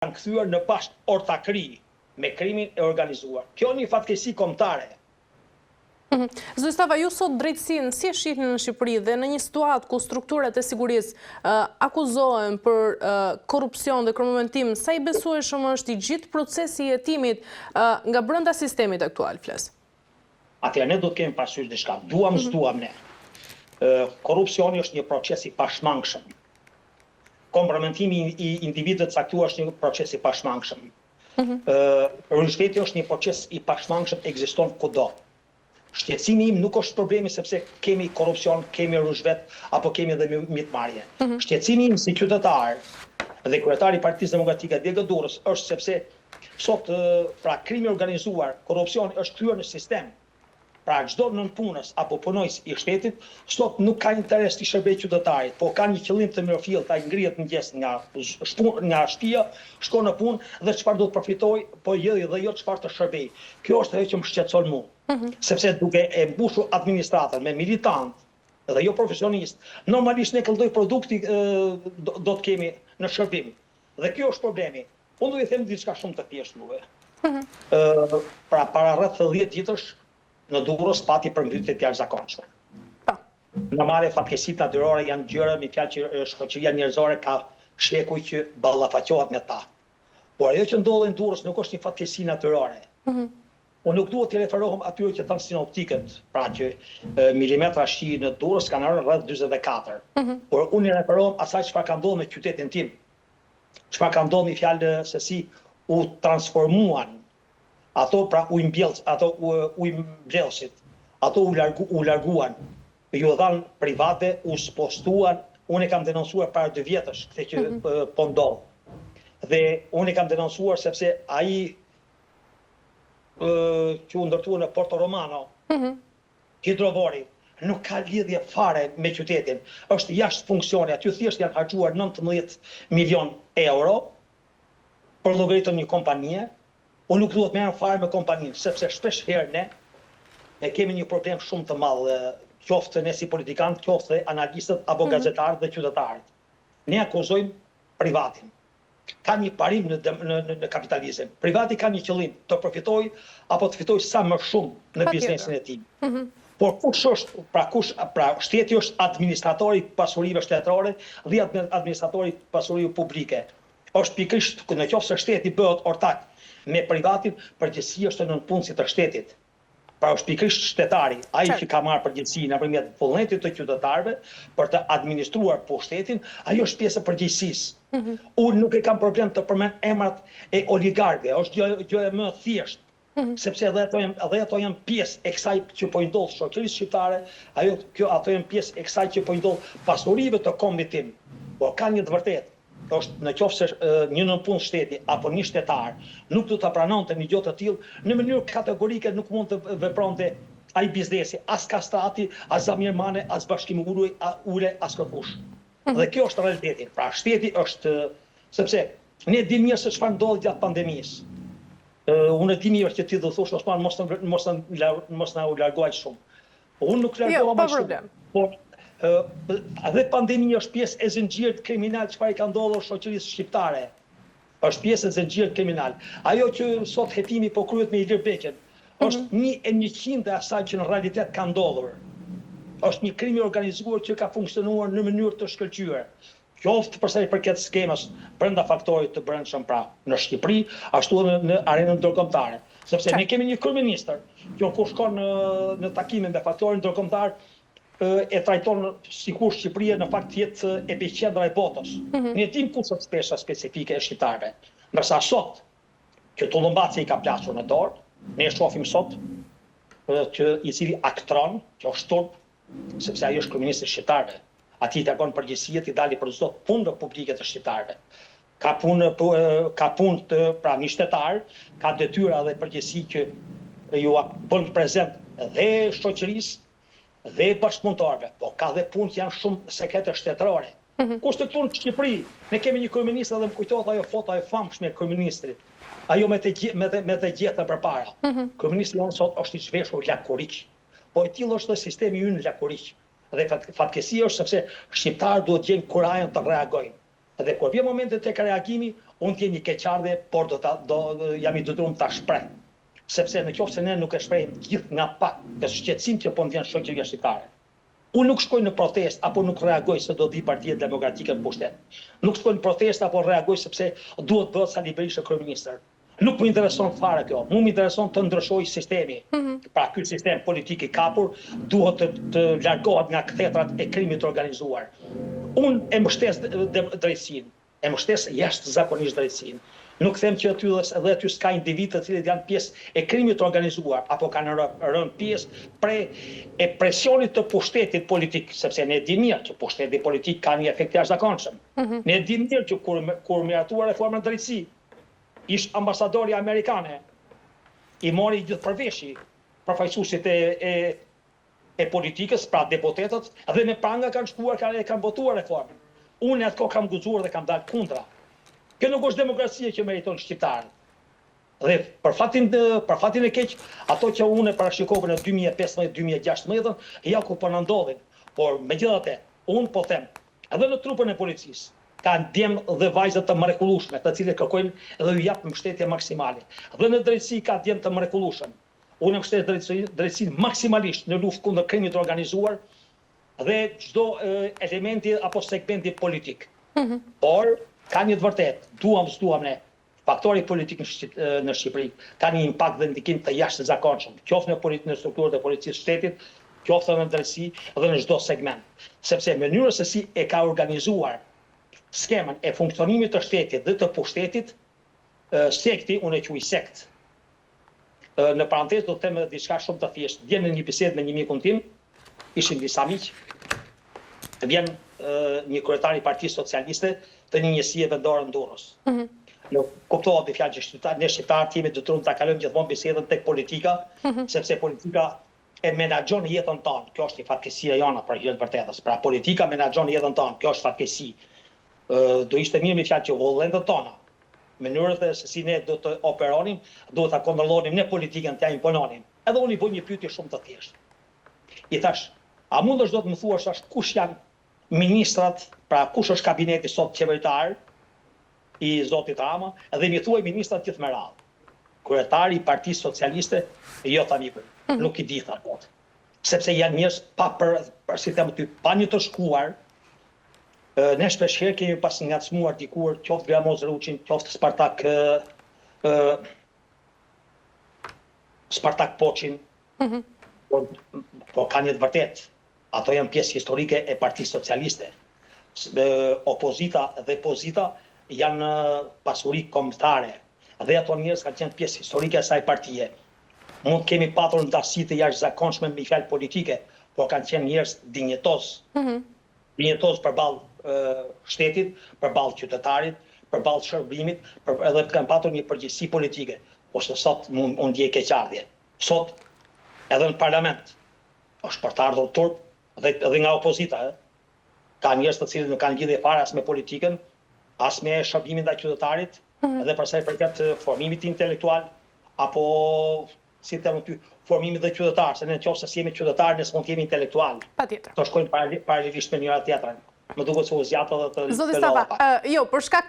janë kthyer në bashkë ortakri me krimin e organizuar. Kjo një fatkeqësi kombëtare. Zoti Stava, ju sot drejtësinë si e shihni në Shqipëri dhe në një situatë ku strukturat e sigurisë akuzohen për korrupsion dhe kërmomentim, sa i besueshëm është i gjithë procesi i hetimit nga brenda sistemit aktual, flas? Atëherë ne do të kemi parasysh diçka. Duam ne. Korrupsioni është një proces i pashmangshëm. Kompromitimi i individëve të caktuar është një proces i pashmangshëm. Rishpeti është një proces i pashmangshëm, ekziston kudo. Shqetësimi im nuk është problemi sepse kemi korrupsion, kemi rushvet apo kemi edhe mitmarrje. Shqetësimi im si qytetar dhe kryetari i Partisë Demokratike Djegë Durrës është sepse sot pra krimi organizuar, korrupsioni është kryer në sistem. Pra çdo nënpunës apo punojës i shtetit sot nuk ka interes të shërbejë qytetarit, po ka një qëllim të mirëfillt, ai ngrihet mëngjes nga shtëpia, shkon në punë dhe çfarë do të përfitojë, po dhe jo çfarë të shërbejë. Kjo është ajo që më shqetëson mua. Sepse duke e mbushur administratën me militantë dhe jo profesionistë, normalisht ne këllëdoj produkti do të kemi në shërbim. Dhe kjo është problemi. Unë do të them diçka shumë të thjeshtë juve. Pra para rreth 10 ditësh në Durrës pati përmbytje të jashtëzakonshme. Normale fatkeqësitë natyrore janë gjëra me fjalë që shoqëria njerëzore ka shekuj që ballafaqohet me ta. Por ajo që ndodhi në Durrës nuk është një fatkeqësi natyrore. Unë nuk duhet të referohem atyre që thanë sinoptikët, pra që milimetra shi në Durrës kanë ardhur rreth 44. Por unë i referohem asaj çfarë ka ndodhur me qytetin tim. Çfarë ka ndodhur me fjalë se si u transformuan ato pra ujmbjellësit, ato u larguan, ju dhanë private, u spostuan, unë e kam denoncuar para 2 vjetësh, këtë që po ndodh. Dhe unë e kam denoncuar sepse ai që u ndërtua në Porto Romano, hidrovori, nuk ka lidhje fare me qytetin, është jashtë funksioni, aty thjesht janë harxuar 19 milion euro për llogaritën një kompanie. Unë nuk duhet merrem fare me kompaninë, sepse shpesh herë ne kemi një problem shumë të madh, qoftë ne si politikanë, qoftë analistët apo gazetarët dhe qytetarët. Ne akuzojmë privatin. Ka një parim në kapitalizëm. Privati ka një qëllim, të përfitojë apo të fitojë sa më shumë në biznesin e tij. Por kush është, pra shteti është administratori i pasurive shtetërore dhe administratori i pasurive publike. Është pikërisht nëse shteti bëhet ortak me privatin, përgjegjësia është në nënpunësit të shtetit. Pra është pikërisht shtetari, ai që ka marrë përgjegjësi nëpërmjet vullnetit të qytetarëve për të administruar pushtetin, ajo është pjesë e përgjegjësisë. Unë nuk e kam problem të përmend emrat e oligarkëve, është gjë e më thjeshtë, sepse edhe ato janë pjesë e kësaj që po i ndodh shoqërisë shqiptare, ato janë pjesë e kësaj që po i ndodh pasurive të kombit tim. Por ka një të vërtetë. Është në qoftë se një nënpunë shteti apo një shtetar nuk do ta pranonte një gjë të tillë, në mënyrë kategorike nuk mund të vepronte ai biznesi, as kastrati, as zamirmane, as bashkimi ule, as kërkush. Dhe kjo është realiteti. Pra shteti është, sepse ne dimë mirë se çfarë ndodhi gjatë pandemisë. Unë di mirë që ti do thosh Osman mos na u largoj shumë. Unë nuk largova më shumë. Por edhe pandemia është pjesë e zinxhirit kriminal çfarë ka ndodhur shoqërisë shqiptare. Është pjesë e zinxhirit kriminal. Ajo që sot hetimi po kryhet me Ilir Beqen, është 1/100 e asaj që në realitet ka ndodhur. Është një krim i organizuar që ka funksionuar në mënyrë të shkëlqyer. Qoftë për sa i përket skemës brenda faktorit të brendshëm pra në Shqipëri, ashtu edhe në arenën ndërkombëtare. Sepse ne kemi një kryeministër që kur shkon në takime me faktorin ndërkombëtar e trajton sikur Shqipëria në fakt jetë epiqendra e botës. Ne dim kush është pesa specifike e shqiptarëve. Ndërsa sot që Tullumbaci i ka plasur në dorë, ne e shohim sot që i cili aktron, që është turp, sepse ai është kryeministri i shqiptarëve. Ati i takon përgjegjësia të dalë për çdo punë publike të shqiptarëve. Ka punë të pra një shtetar, ka detyra dhe përgjegjësi që ju bën prezant dhe shoqërisë dhe bashkëpunëtorëve, po ka dhe punë që janë shumë sekrete shtetërore. Kurse këtu në Shqipëri, ne kemi një kryeminist dhe më kujtohet ajo foto e famshme e kryeministrit. Ajo me të gjeta përpara. Kryeministri jonë sot është i zhveshur lakuriq. Po e tillë është sistemi ynë lakuriq. Dhe fatkeqësia është sepse shqiptarët duhet gjejnë kurajën të reagojnë. Dhe kur vjen momenti tek reagimi, unë t'jem një keqardhje, por jam i detyruar ta shpreh. Sepse në qoftë se ne nuk e shprehim gjithë nga pak të shqetësim që po më vjen shoqëria shqiptare. Unë nuk shkoj në protest apo nuk reagoj se do vi Partia Demokratike në pushtet. Nuk shkoj në protest apo reagoj sepse duhet bëhet Sali Berisha kryeministër. Nuk më intereson fare kjo. Mu më intereson të ndryshoj sistemi. Pra ky sistem politik i kapur duhet të largohet nga kthetrat e krimit të organizuar. Unë e mbështes drejtësinë, e mbështes jashtëzakonisht drejtësinë. Nuk them që edhe aty s'ka individ të cilët janë pjesë e krimit të organizuar apo kanë rënë pjesë e presionit të pushtetit politik, sepse ne dimë mirë që pushteti politik ka një efekt jashtëzakonshëm. Ne dimë mirë që kur miratuar reforma drejtësi, ish ambasadori amerikane, i mori gjithë përveshi përfaqësuesit e politikës, pra deputetët, dhe me pranga kanë shkuar, kanë votuar reformën. Unë atë kohë kam guxuar dhe kam dalë kundra. Kjo nuk është demokracia që meriton shqiptarët. Dhe për fatin e keq, ato që unë e parashikova në 2015-2016, ja ku po na ndodhin. Por megjithatë, unë po them, edhe në trupën e policisë, kanë djemë dhe vajzat të mrekullueshme, të cilët kërkojnë dhe ju japin mbështetje maksimale. Dhe në drejtësi ka djemë të mrekullueshëm. Unë e mbështet drejtësinë maksimalisht në luftë kundër krimit të organizuar dhe çdo elementi apo segmenti politik. Por ka një të vërtet, duam s'duam ne, faktori politik në Shqipëri ka një impakt dhe ndikim të jashtëzakonshëm, qoftë në strukturët e policisë shtetit, qoftë në drejtësi dhe në çdo segment. Sepse mënyra se si e ka organizuar skemën e funksionimit të shtetit dhe të pushtetit, sekti, unë e quaj sekt. Në parantezë do të them edhe diçka shumë të thjeshtë. Vjen në një bisedë me një mikun tim, ishin disa miq, vjen një kryetar i Partisë Socialiste të një njësie vendore në Durrës. Nuk kuptohet me fjalë që ne shqiptarët jemi detyruar ta kalojmë gjithmonë bisedën tek politika, sepse politika e menaxhon jetën tonë. Kjo është fatkeqësia jona për hir të vërtetës. Pra politika menaxhon jetën tonë. Kjo është fatkeqësi. Do ishte mirë me fjalë që vullnetet tona, mënyrët se si ne do të operonim, duhet ta kontrollonim ne politikën, t'ja impononim. Edhe unë i bëj një pyetje shumë të thjeshtë. I thash, a mundesh do të më thuash kush janë ministrat, pra kush është kabineti sot qeveritar i zotit Rama, dhe mi thuaj ministrat gjithë me radhë. Kryetari i Partisë Socialiste, jo amikoj, nuk i di thakot. Sepse janë njerëz pa një të shkuar. Ne shpeshherë kemi pas ngacmuar dikur, qoftë Gramoz Ruçin, qoftë Spartak Poçin, po ka një të vërtet. Ato janë pjesë historike e Partisë Socialiste. Opozita dhe pozita janë pasuri kombëtare. Dhe ato njerëz kanë qenë pjesë historike e asaj partie. Mund kemi patur ndasi të jashtëzakonshme me fjalë politike, por kanë qenë njerëz dinjetoz. Dinjetoz përballë shtetit, përballë qytetarit, përballë shërbimit, edhe kanë patur një përgjegjësi politike. Ose sot unë ndjej keqardhje. Sot edhe në parlament është për të ardhur turp dhe nga opozita. Ka njerëz të cilët nuk kanë lidhje fare as me politikën, as me shërbimin ndaj qytetarit, edhe për sa i përket formimit intelektual apo si të them ty, formimit dhe qytetar, se nëse jemi qytetar, ne s'mund të jemi intelektual. Patjetër. To shkojnë paralelisht me njëra tjetrën. Më duket se u zgjat edhe të Zoti Stafa, jo, për shkak